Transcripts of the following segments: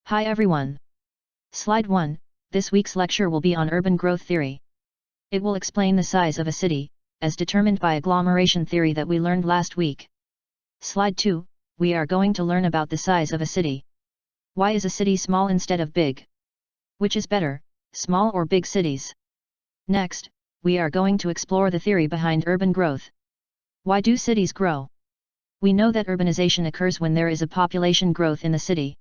Hi everyone. Slide 1, this week's lecture will be on urban growth theory. It will explain the size of a city, as determined by agglomeration theory that we learned last week. Slide 2, we are going to learn about the size of a city. Why is a city small instead of big? Which is better, small or big cities? Next, we are going to explore the theory behind urban growth. Why do cities grow? We know that urbanization occurs when there is a population growth in the city.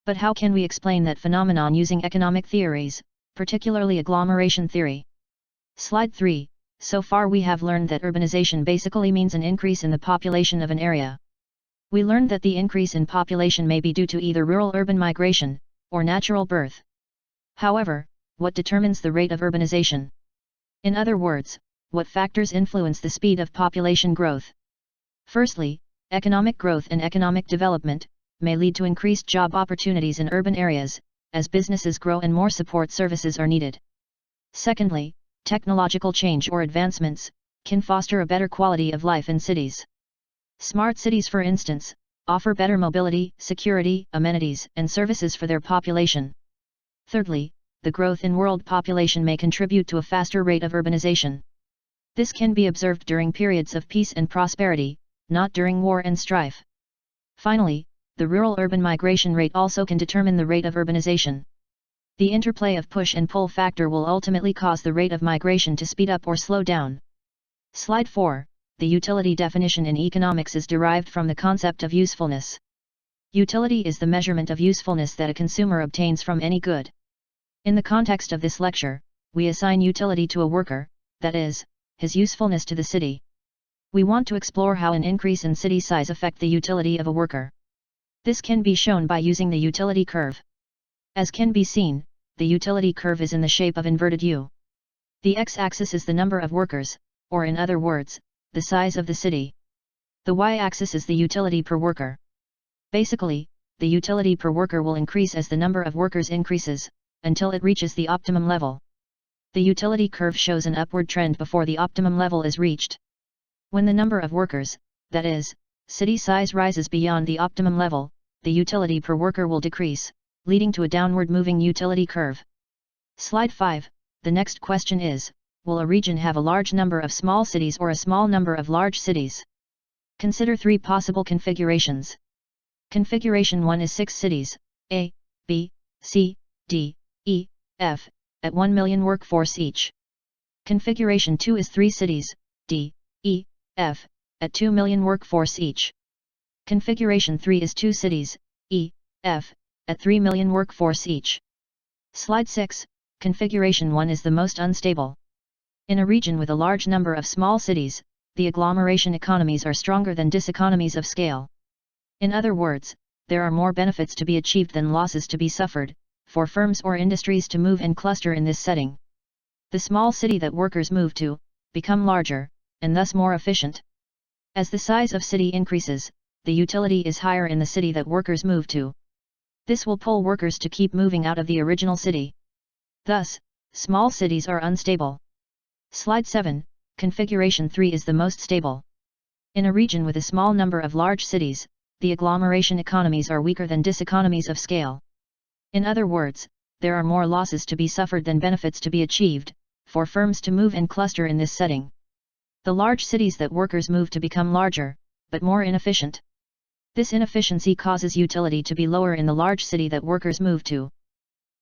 But how can we explain that phenomenon using economic theories, particularly agglomeration theory? Slide 3, so far we have learned that urbanization basically means an increase in the population of an area. We learned that the increase in population may be due to either rural-urban migration, or natural birth. However, what determines the rate of urbanization? In other words, what factors influence the speed of population growth? Firstly, economic growth and economic development may lead to increased job opportunities in urban areas, as businesses grow and more support services are needed. Secondly, technological change or advancements can foster a better quality of life in cities. Smart cities, for instance, offer better mobility, security, amenities, and services for their population. Thirdly, the growth in world population may contribute to a faster rate of urbanization. This can be observed during periods of peace and prosperity, not during war and strife. Finally, the rural-urban migration rate also can determine the rate of urbanization. The interplay of push and pull factor will ultimately cause the rate of migration to speed up or slow down. Slide 4, the utility definition in economics is derived from the concept of usefulness. Utility is the measurement of usefulness that a consumer obtains from any good. In the context of this lecture, we assign utility to a worker, that is, his usefulness to the city. We want to explore how an increase in city size affects the utility of a worker. This can be shown by using the utility curve. As can be seen, the utility curve is in the shape of inverted U. The x-axis is the number of workers, or in other words, the size of the city. The y-axis is the utility per worker. Basically, the utility per worker will increase as the number of workers increases, until it reaches the optimum level. The utility curve shows an upward trend before the optimum level is reached. When the number of workers, that is, city size rises beyond the optimum level, the utility per worker will decrease, leading to a downward moving utility curve. Slide 5, the next question is, will a region have a large number of small cities or a small number of large cities? Consider three possible configurations. Configuration 1 is 6 cities, A, B, C, D, E, F, at 1 million workforce each. Configuration 2 is 3 cities, D, E, F, at 2 million workforce each. Configuration 3 is 2 cities, E, F, at 3 million workforce each. Slide 6, configuration 1 is the most unstable. In a region with a large number of small cities, the agglomeration economies are stronger than diseconomies of scale. In other words, there are more benefits to be achieved than losses to be suffered, for firms or industries to move and cluster in this setting. The small city that workers move to, become larger, and thus more efficient. As the size of city increases, the utility is higher in the city that workers move to. This will pull workers to keep moving out of the original city. Thus, small cities are unstable. Slide 7, configuration 3 is the most stable. In a region with a small number of large cities, the agglomeration economies are weaker than diseconomies of scale. In other words, there are more losses to be suffered than benefits to be achieved, for firms to move and cluster in this setting. The large cities that workers move to become larger, but more inefficient. This inefficiency causes utility to be lower in the large city that workers move to.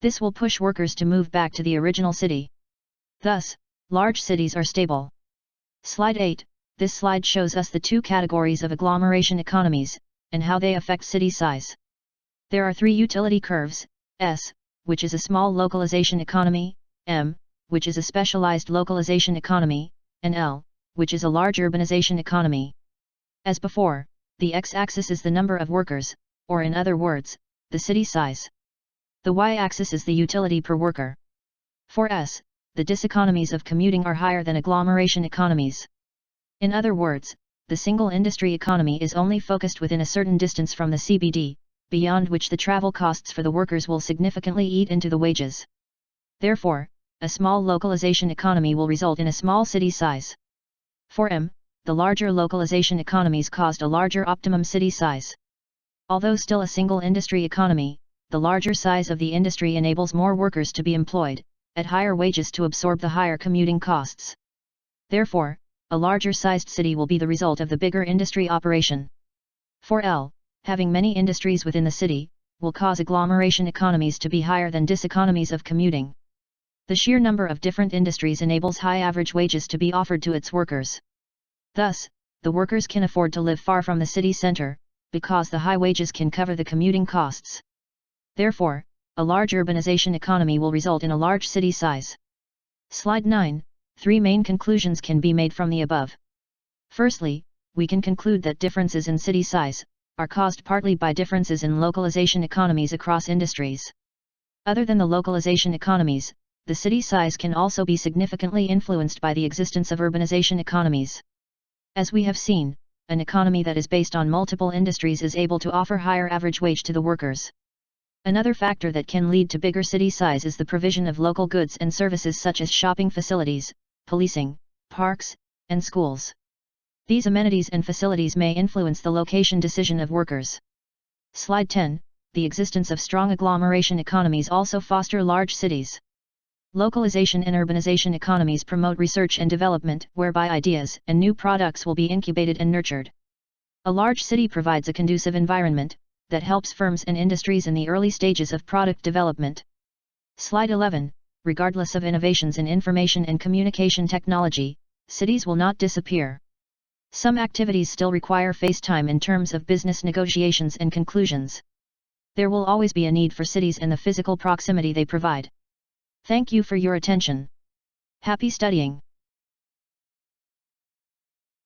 This will push workers to move back to the original city. Thus, large cities are stable. Slide 8, this slide shows us the two categories of agglomeration economies, and how they affect city size. There are three utility curves, S, which is a small localization economy, M, which is a specialized localization economy, and L, which is a large urbanization economy. As before, the x-axis is the number of workers, or in other words, the city size. The y-axis is the utility per worker. For S, the diseconomies of commuting are higher than agglomeration economies. In other words, the single industry economy is only focused within a certain distance from the CBD, beyond which the travel costs for the workers will significantly eat into the wages. Therefore, a small localization economy will result in a small city size. For M, the larger localization economies caused a larger optimum city size. Although still a single industry economy, the larger size of the industry enables more workers to be employed, at higher wages to absorb the higher commuting costs. Therefore, a larger sized city will be the result of the bigger industry operation. 4L, having many industries within the city, will cause agglomeration economies to be higher than diseconomies of commuting. The sheer number of different industries enables high average wages to be offered to its workers. Thus, the workers can afford to live far from the city center, because the high wages can cover the commuting costs. Therefore, a large urbanization economy will result in a large city size. Slide 9, 3 main conclusions can be made from the above. Firstly, we can conclude that differences in city size are caused partly by differences in localization economies across industries. Other than the localization economies, the city size can also be significantly influenced by the existence of urbanization economies. As we have seen, an economy that is based on multiple industries is able to offer higher average wage to the workers. Another factor that can lead to bigger city size is the provision of local goods and services such as shopping facilities, policing, parks, and schools. These amenities and facilities may influence the location decision of workers. Slide 10, the existence of strong agglomeration economies also foster large cities. Localization and urbanization economies promote research and development, whereby ideas and new products will be incubated and nurtured. A large city provides a conducive environment that helps firms and industries in the early stages of product development. Slide 11, regardless of innovations in information and communication technology, cities will not disappear. Some activities still require face time in terms of business negotiations and conclusions. There will always be a need for cities and the physical proximity they provide. Thank you for your attention. Happy studying!